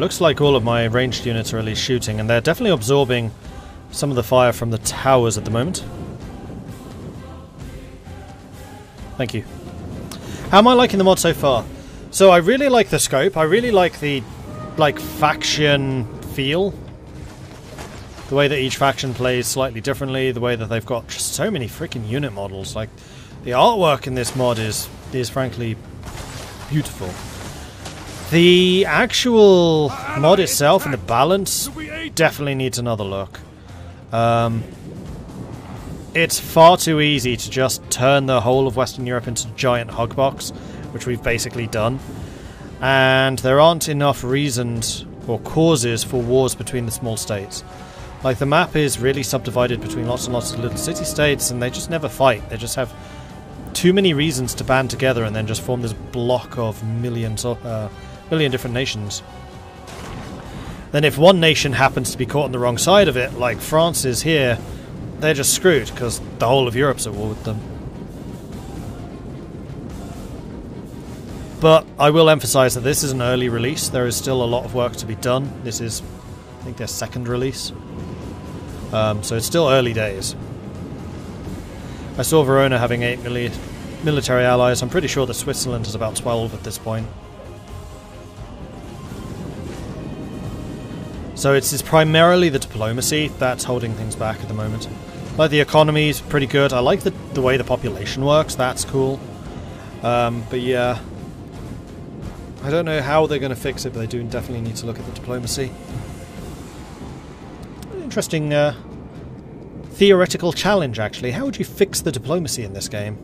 looks like all of my ranged units are at least shooting, and they're definitely absorbing some of the fire from the towers at the moment. Thank you. How am I liking the mod so far? So I really like the scope. I really like the faction feel. The way that each faction plays slightly differently. The way that they've got just so many freaking unit models. Like, the artwork in this mod is frankly beautiful. The actual mod itself and the balance definitely needs another look. It's far too easy to just turn the whole of Western Europe into a giant hugbox, which we've basically done. And there aren't enough reasons or causes for wars between the small states. Like, the map is really subdivided between lots and lots of little city-states, and they just never fight. They just have too many reasons to band together and then just form this block of million different nations. Then if one nation happens to be caught on the wrong side of it, like France is here, they're just screwed, because the whole of Europe's at war with them. But I will emphasize that this is an early release. There is still a lot of work to be done. This is, I think, their second release. So it's still early days. I saw Verona having 8 military allies. I'm pretty sure that Switzerland has about 12 at this point. So it's primarily the diplomacy that's holding things back at the moment. Like, the economy is pretty good. I like the way the population works. That's cool. But yeah, I don't know how they're going to fix it, but they do definitely need to look at the diplomacy. Interesting theoretical challenge, actually. How would you fix the diplomacy in this game?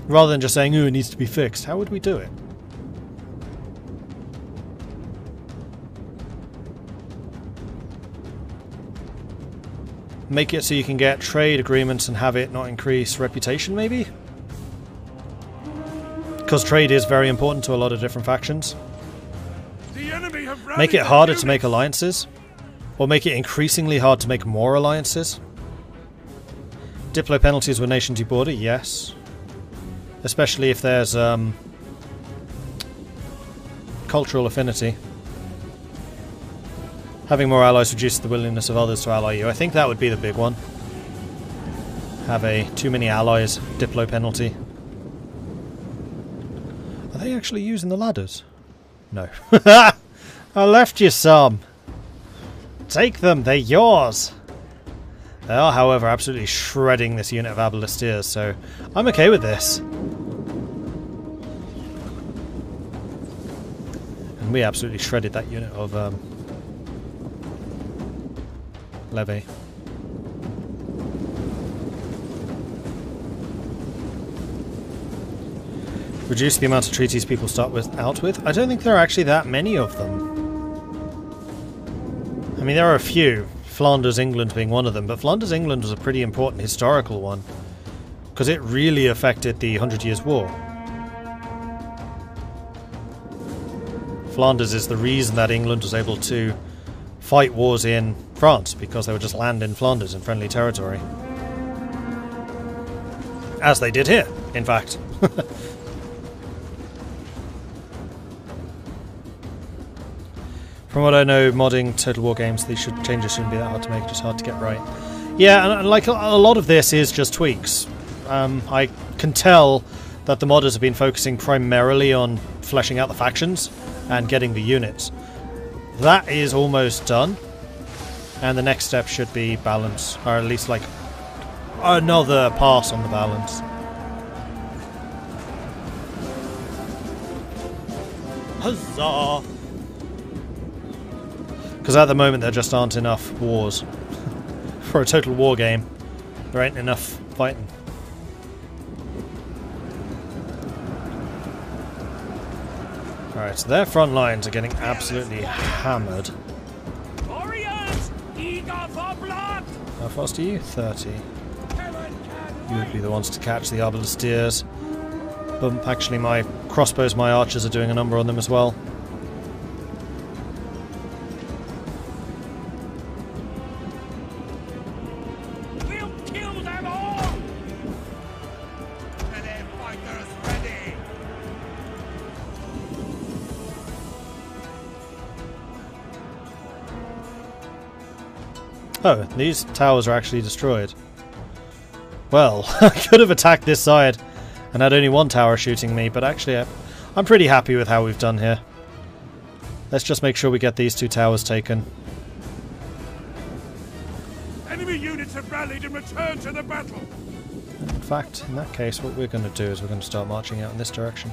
Rather than just saying, "Ooh, it needs to be fixed." How would we do it? Make it so you can get trade agreements and have it not increase reputation, maybe? Because trade is very important to a lot of different factions. Make it harder to make alliances. Or make it increasingly hard to make more alliances. Diplo penalties with nations you border, yes. Especially if there's cultural affinity. Having more allies reduces the willingness of others to ally you. I think that would be the big one. Have a too many allies Diplo penalty. Are they actually using the ladders? No. I left you some. Take them, they're yours. They are, however, absolutely shredding this unit of Abalisteers, so I'm okay with this. And we absolutely shredded that unit of Levy. Reduce the amount of treaties people start out with. I don't think there are actually that many of them. I mean, there are a few. Flanders, England being one of them, but Flanders, England was a pretty important historical one. Because it really affected the 100 Years' War. Flanders is the reason that England was able to fight wars in France, because they would just land in Flanders in friendly territory. As they did here, in fact. From what I know, modding Total War games, these changes shouldn't be that hard to make, just hard to get right. Yeah, and like a lot of this is just tweaks. I can tell that the modders have been focusing primarily on fleshing out the factions and getting the units. That is almost done, and the next step should be balance, or at least like another pass on the balance. Huzzah! Because at the moment there just aren't enough wars. For a Total War game, there ain't enough fighting. Alright, so their front lines are getting absolutely hammered. How fast are you? 30. You would be the ones to catch the Abalisteers. But actually my crossbows, my archers are doing a number on them as well. Oh, these towers are actually destroyed. Well, I could have attacked this side and had only one tower shooting me, but actually I'm pretty happy with how we've done here. Let's just make sure we get these 2 towers taken. Enemy units have rallied and returned to the battle. And in fact, in that case, what we're going to do is we're going to start marching out in this direction.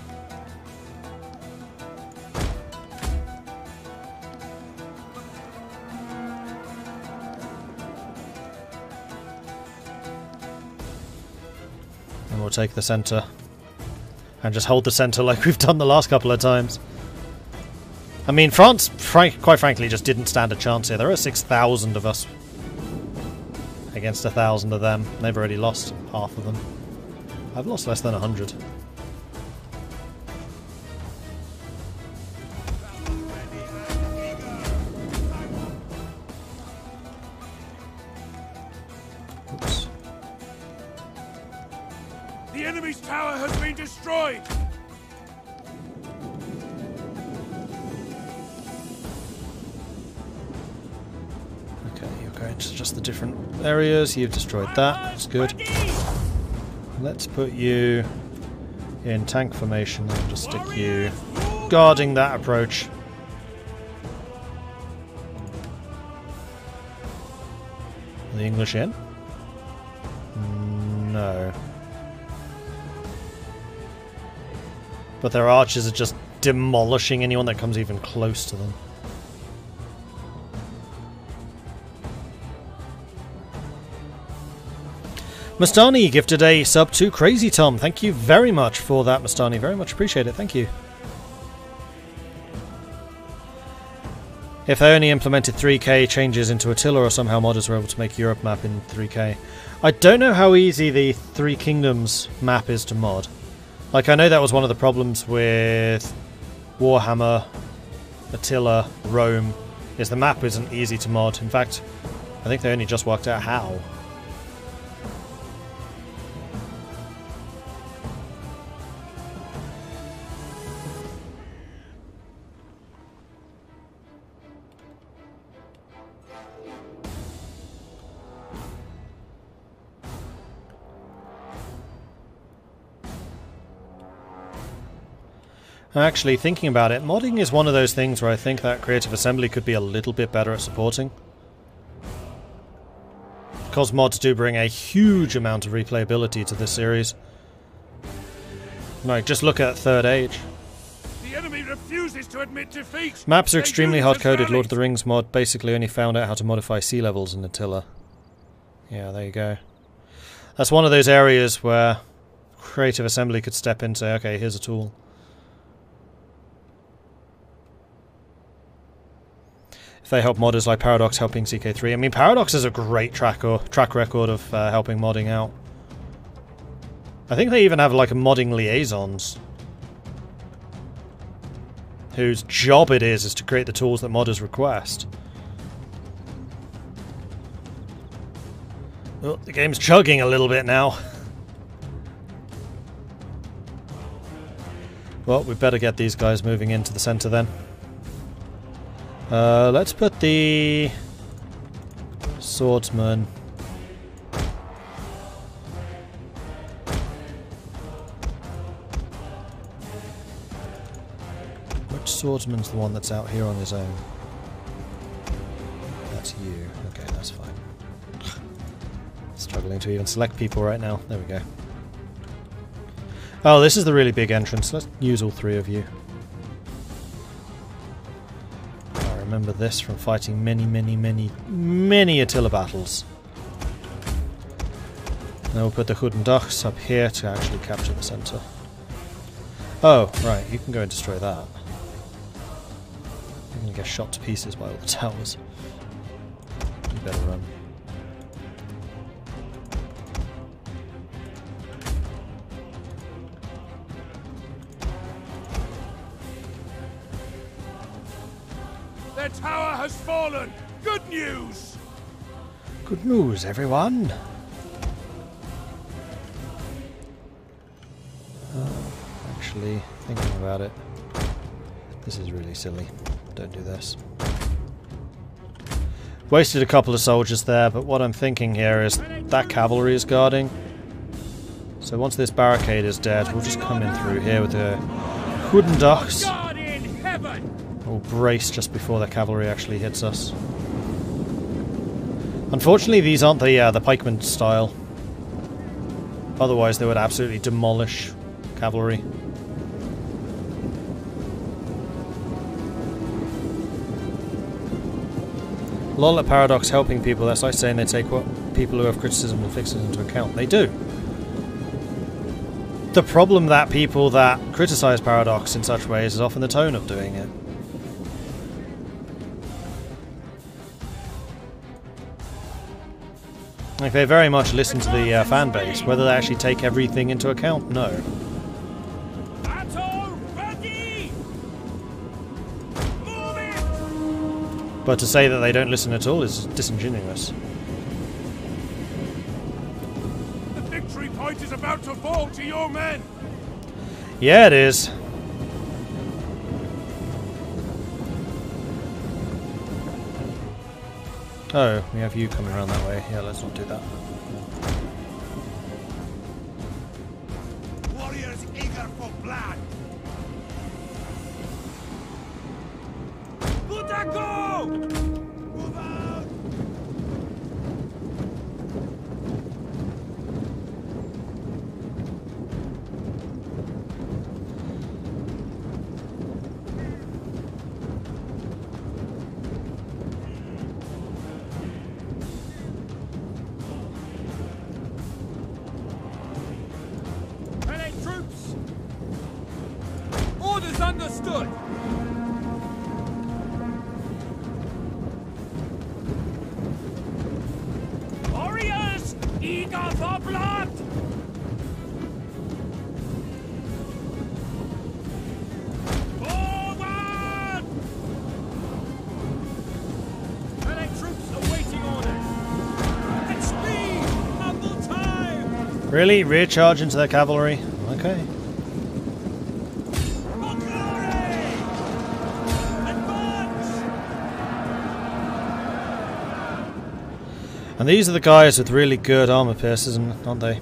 And we'll take the centre. And just hold the centre like we've done the last couple of times. I mean, France, quite frankly, just didn't stand a chance here. There are 6,000 of us against 1,000 of them. They've already lost half of them. I've lost less than 100. Oops. The enemy's tower has been destroyed. Okay, you're going to just the different areas. You've destroyed that. That's good. Let's put you in tank formation and just stick you guarding that approach. Are the English in? No. But their archers are just demolishing anyone that comes even close to them. Mastani gifted a sub to Crazy Tom. Thank you very much for that, Mastani. Very much appreciate it. Thank you. If they only implemented 3K changes into Attila, or somehow modders were able to make Europe map in 3K. I don't know how easy the Three Kingdoms map is to mod. Like, I know that was one of the problems with Warhammer, Attila, Rome, is the map isn't easy to mod. In fact, I think they only just worked out how. Actually, thinking about it, modding is one of those things where I think that Creative Assembly could be a little bit better at supporting. Because mods do bring a huge amount of replayability to this series. Like, just look at Third Age. The enemy refuses to admit defeat. Maps are extremely hard-coded. Lord of the Rings mod basically only found out how to modify sea levels in Attila. Yeah, there you go. That's one of those areas where Creative Assembly could step in and say, okay, here's a tool. If they help modders like Paradox helping CK3. I mean, Paradox has a great track record of helping modding out. I think they even have like a modding liaisons, whose job it is to create the tools that modders request. Oh, the game's chugging a little bit now. Well, we better get these guys moving into the centre then. Let's put the swordsman. Which swordsman's the one that's out here on his own? That's you. Okay, that's fine. Struggling to even select people right now. There we go. Oh, this is the really big entrance. Let's use all 3 of you. Remember this from fighting many Attila battles. Then we'll put the Hood and Ducks up here to actually capture the centre. Oh, right, you can go and destroy that. You're going to get shot to pieces by all the towers. You better run. Their tower has fallen! Good news! Good news, everyone! Actually, thinking about it, this is really silly. Don't do this. Wasted a couple of soldiers there, but what I'm thinking here is that cavalry is guarding. So once this barricade is dead, we'll just come in through here with the wooden ducks. We'll brace just before the cavalry actually hits us. Unfortunately, these aren't the pikeman style. Otherwise, they would absolutely demolish cavalry. Lol at Paradox helping people. That's like saying they take what people who have criticism and fix it into account. They do. The problem that people that criticize Paradox in such ways is often the tone of doing it. Like, they very much listen to the fan base. Whether they actually take everything into account, no. But to say that they don't listen at all is disingenuous. The victory point is about to fall to your men. Yeah, it is. Oh, we have you coming around that way. Yeah, let's not do that. Warriors eager for blood. Butako! Move out! Troops! Orders understood! Warriors! Eager for blood! Forward! Allied troops awaiting orders! At speed! Double time! Really? Rear charge into their cavalry? Okay. And these are the guys with really good armor pierces, aren't they?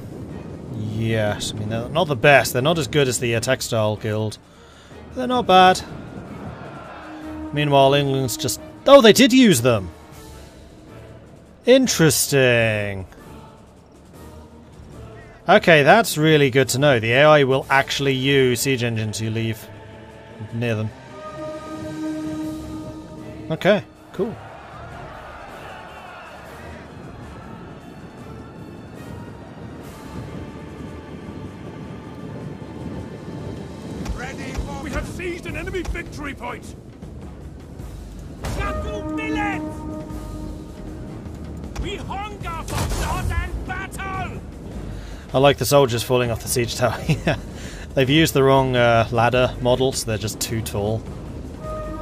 Yes. I mean, they're not the best. They're not as good as the Textile Guild. But they're not bad. Meanwhile, England's just... Oh, they did use them! Interesting. Okay, that's really good to know. The AI will actually use siege engines you leave near them. Okay, cool. Ready for... We have seized an enemy victory point! Shuttle millet! We hunger for blood and battle! I like the soldiers falling off the siege tower. Yeah. They've used the wrong ladder model, so they're just too tall.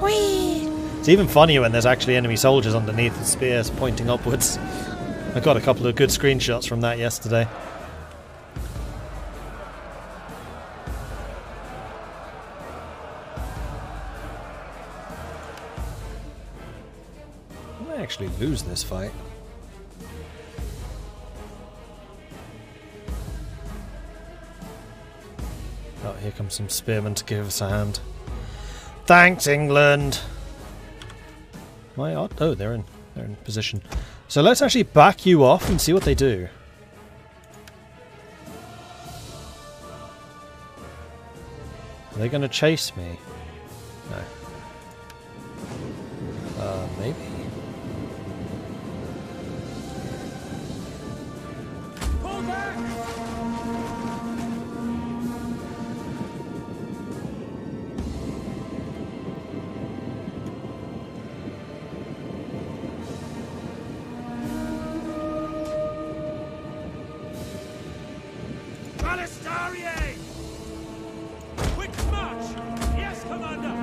Whee! It's even funnier when there's actually enemy soldiers underneath the spears pointing upwards. I got a couple of good screenshots from that yesterday. I might actually lose this fight. Oh, here comes some spearmen to give us a hand. Thanks, England! Oh, they're in position. So let's actually back you off and see what they do. Are they going to chase me? No. Maybe. Pull back! Balistarier! Quick march! Yes, Commander!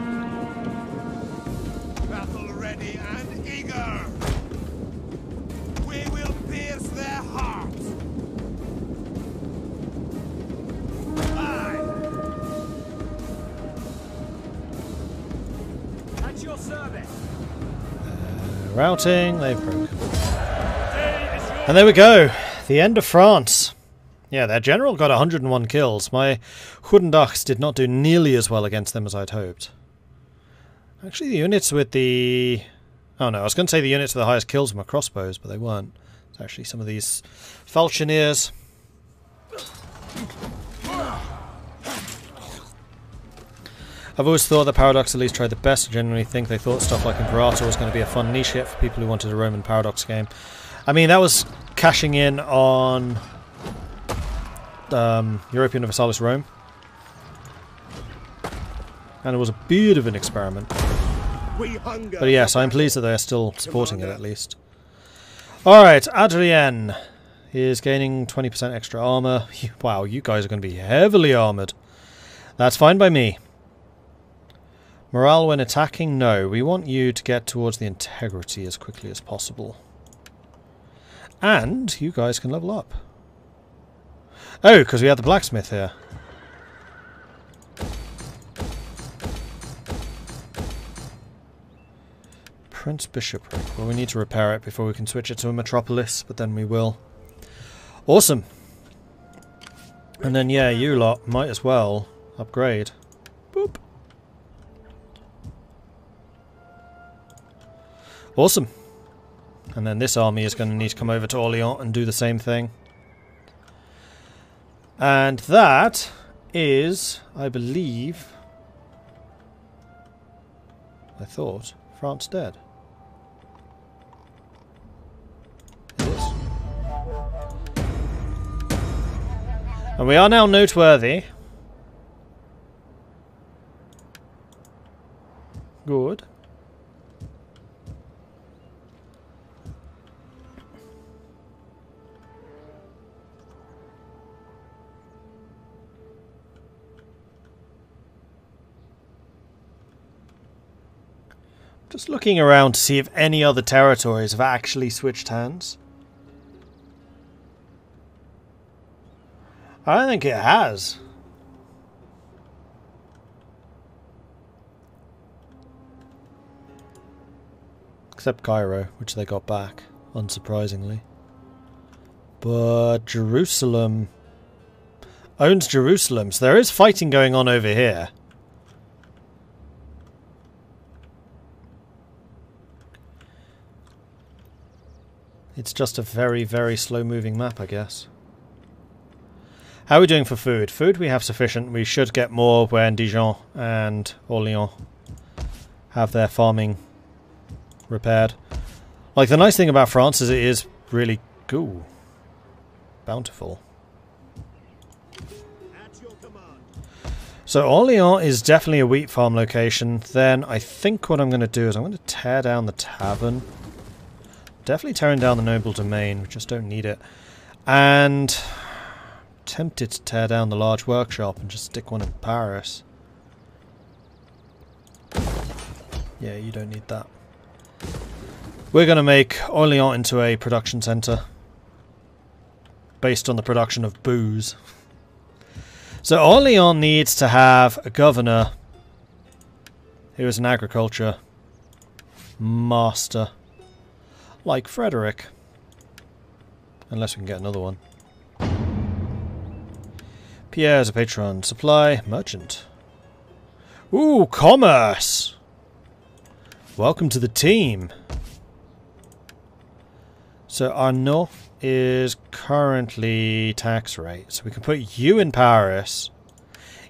Battle ready and eager! We will pierce their hearts! Aye! At your service! Routing, they've broken. And there we go. The end of France. Yeah, their general got 101 kills. My Hoedendachs did not do nearly as well against them as I'd hoped. Actually, the units with the... Oh no, I was going to say the units with the highest kills were my crossbows, but they weren't. It's actually some of these falchineers. I've always thought that Paradox at least tried the best. I genuinely think they thought stuff like Imperator was going to be a fun niche hit for people who wanted a Roman Paradox game. I mean, that was cashing in on Europa Universalis Rome. And it was a bit of an experiment. But yes, I'm pleased that they're still supporting it at least. Alright, Adrien is gaining 20% extra armor. Wow, you guys are going to be heavily armored. That's fine by me. Morale when attacking? No. We want you to get towards the integrity as quickly as possible. And you guys can level up. Oh, because we had the blacksmith here. Prince Bishopric. Well, we need to repair it before we can switch it to a metropolis, but then we will. Awesome. And then, yeah, you lot might as well upgrade. Boop. Awesome. And then this army is going to need to come over to Orléans and do the same thing. And that is, I believe, I thought, France dead. It is. And we are now noteworthy. Good. Just looking around to see if any other territories have actually switched hands. I don't think it has. Except Cairo, which they got back, unsurprisingly. But Jerusalem owns Jerusalem, so there is fighting going on over here. It's just a very, very slow-moving map, I guess. How are we doing for food? Food we have sufficient. We should get more when Dijon and Orléans have their farming repaired. Like, the nice thing about France is it is really cool. Bountiful. So Orléans is definitely a wheat farm location. Then I think what I'm going to do is I'm going to tear down the tavern. Definitely tearing down the noble domain. We just don't need it. And tempted to tear down the large workshop and just stick one in Paris. Yeah, you don't need that. We're going to make Orléans into a production centre. Based on the production of booze. So Orléans needs to have a governor who is an agriculture master. Like Frederick. Unless we can get another one. Pierre is a patron. Supply. Merchant. Ooh, commerce! Welcome to the team. So Arnaud is currently tax rate. So we can put you in Paris.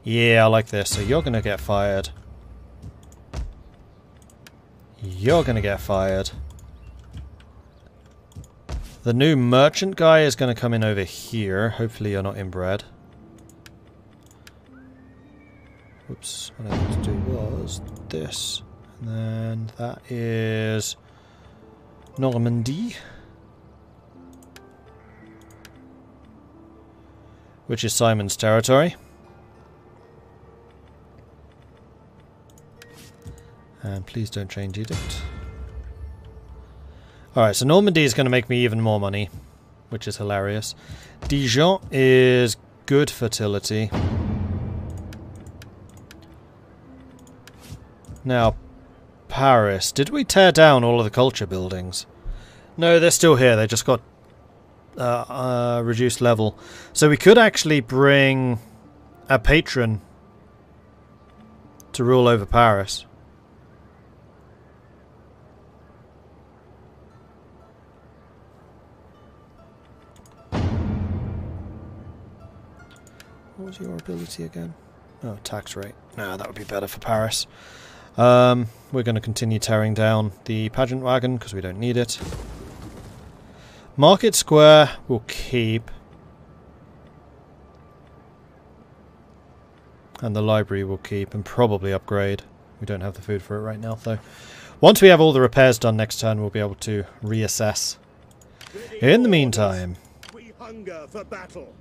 Yeah, I like this. So you're going to get fired. You're going to get fired. The new merchant guy is going to come in over here. Hopefully you're not inbred. Oops, what I need to do was this. And then that is Normandy. Which is Simon's territory. And please don't change edict. Alright, so Normandy is going to make me even more money, which is hilarious. Dijon is good fertility. Now, Paris. Did we tear down all of the culture buildings? No, they're still here. They just got reduced level. So we could actually bring a patron to rule over Paris. What was your ability again? Oh, tax rate. No, that would be better for Paris. We're going to continue tearing down the pageant wagon because we don't need it. Market Square we'll keep. And the library we'll keep and probably upgrade. We don't have the food for it right now though. Once we have all the repairs done next turn, we'll be able to reassess. In the meantime, We hunger for battle.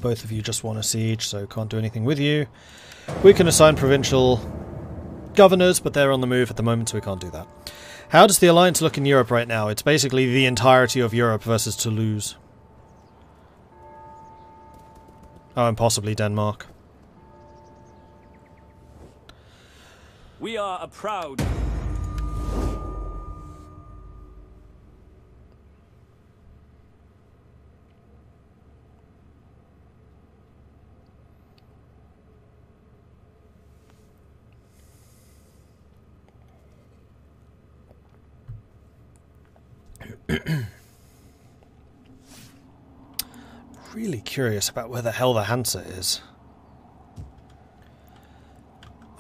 both of you just want a siege, so can't do anything with you. We can assign provincial governors, but they're on the move at the moment, so we can't do that. How does the alliance look in Europe right now? It's basically the entirety of Europe versus Toulouse. Oh, and possibly Denmark. We are a proud... Really curious about where the hell the Hansa is.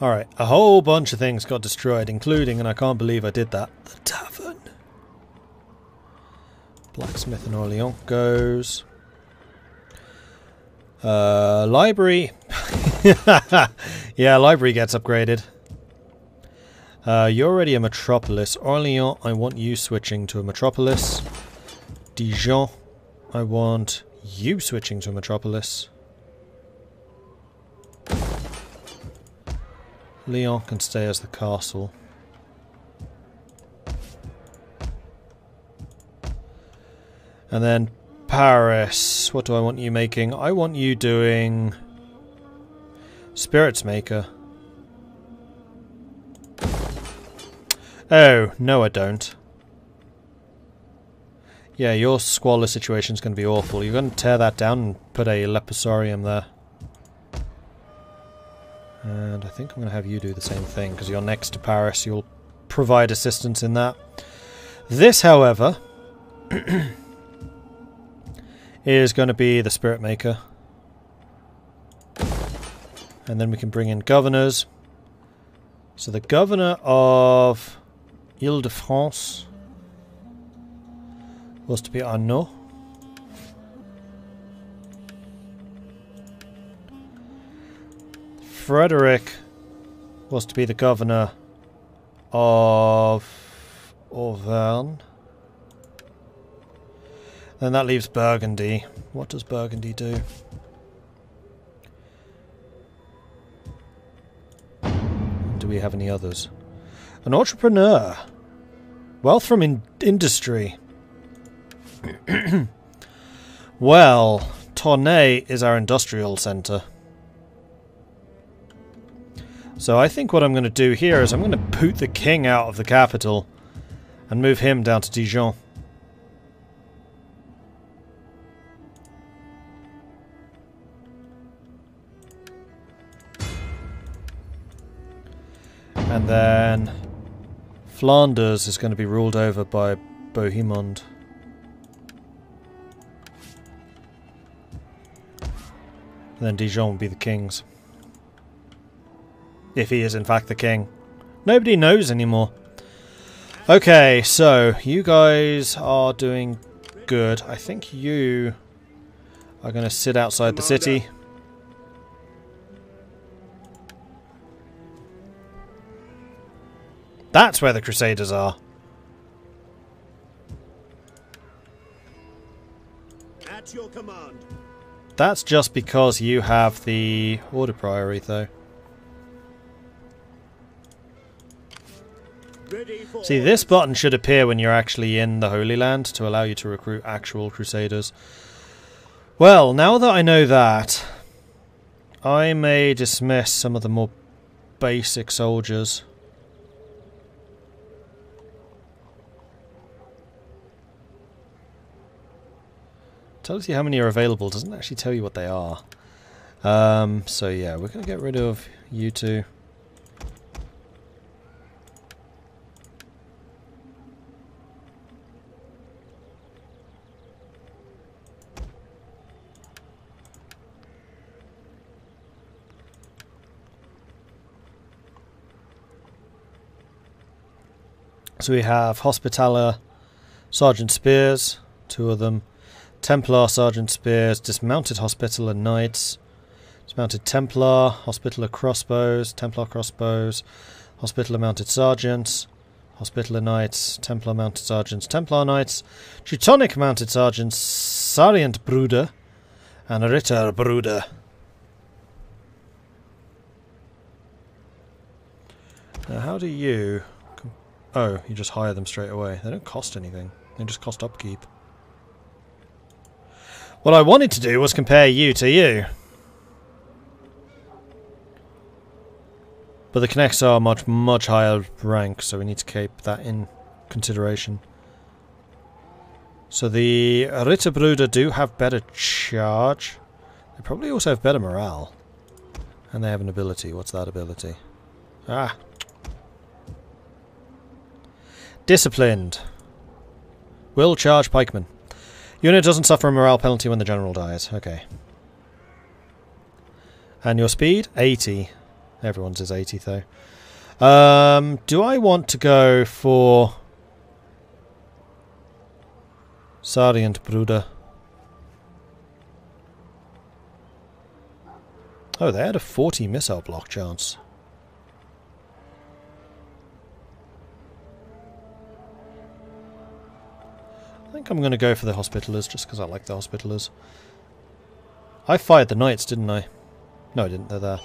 Alright, a whole bunch of things got destroyed, including, and I can't believe I did that, the tavern. Blacksmith in Orléans goes. Library. Yeah, library gets upgraded. You're already a metropolis. Orléans, I want you switching to a metropolis. Dijon, I want you switching to a metropolis. Lyon can stay as the castle. And then Paris, what do I want you making? I want you doing Spirits Maker. Oh, no I don't. Yeah, your squalor situation is going to be awful. You're going to tear that down and put a leprosarium there. And I think I'm going to have you do the same thing, because you're next to Paris. You'll provide assistance in that. This, however, is going to be the Spirit Maker. And then we can bring in governors. So the governor of Ile-de-France was to be Arnaud. Frederick was to be the governor of Auvergne. Then that leaves Burgundy. What does Burgundy do? Do we have any others? An entrepreneur. Wealth from industry. Well, Tournai is our industrial centre. So I think what I'm going to do here is I'm going to boot the king out of the capital and move him down to Dijon. And then Flanders is going to be ruled over by Bohemond. And then Dijon will be the king's. If he is in fact the king. Nobody knows anymore. Okay, so you guys are doing good. I think you are going to sit outside the city. That's where the Crusaders are. At your command. That's just because you have the Order Priory, though. See, this button should appear when you're actually in the Holy Land to allow you to recruit actual Crusaders. Well, now that I know that, I may dismiss some of the more basic soldiers. Tells you how many are available, doesn't actually tell you what they are. So yeah, we're going to get rid of you two. So we have Hospitaller, Sergeant Spears, 2 of them. Templar, Sergeant Spears, Dismounted Hospitaller Knights, Dismounted Templar, Hospitaller Crossbows, Templar Crossbows, Hospitaller Mounted Sergeants, Hospitaller Knights, Templar Mounted Sergeants, Templar Knights, Teutonic Mounted Sergeants, Sarient Bruder, and Ritter Bruder. Now how do you... Oh, you just hire them straight away. They don't cost anything. They just cost upkeep. What I wanted to do was compare you to you. But the connects are much higher rank, so we need to keep that in consideration. So the Ritterbruder do have better charge. They probably also have better morale. And they have an ability. What's that ability? Ah. Disciplined. Will charge pikeman. Unit doesn't suffer a morale penalty when the general dies. Okay. And your speed? 80. Everyone's is 80 though. Do I want to go for Sarient Bruder? Oh, they had a 40 missile block chance. I think I'm going to go for the Hospitallers, just because I like the Hospitallers. I fired the Knights, didn't I? No, I didn't. They're there.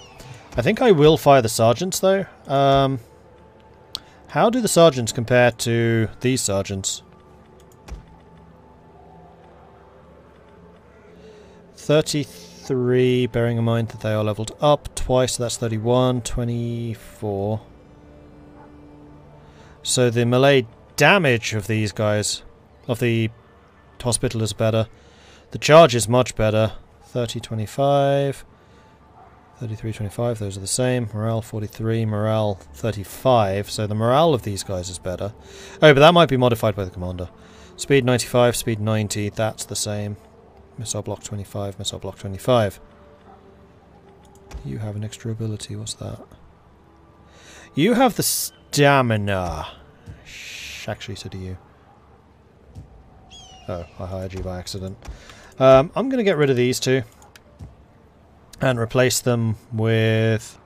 I think I will fire the Sergeants, though. How do the Sergeants compare to these Sergeants? 33, bearing in mind that they are leveled up twice, so that's 31, 24. So the melee damage of these guys... of the Hospital is better. The charge is much better. 30, 25. 33, 25. Those are the same. Morale 43. Morale 35. So the morale of these guys is better. Oh, but that might be modified by the commander. Speed 95. Speed 90. That's the same. Missile block 25. Missile block 25. You have an extra ability. What's that? You have the stamina. Actually, so do you. Oh, I hired you by accident. I'm going to get rid of these two. And replace them with...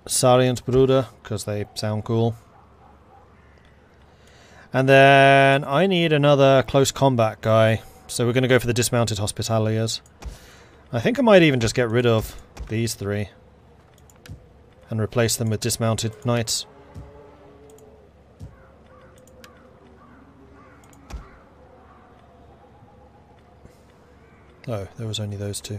Sarient Bruder, because they sound cool. And then I need another close combat guy. So we're going to go for the dismounted Hospitaliers. I think I might even just get rid of these 3. And replace them with dismounted Knights. Oh, there was only those 2.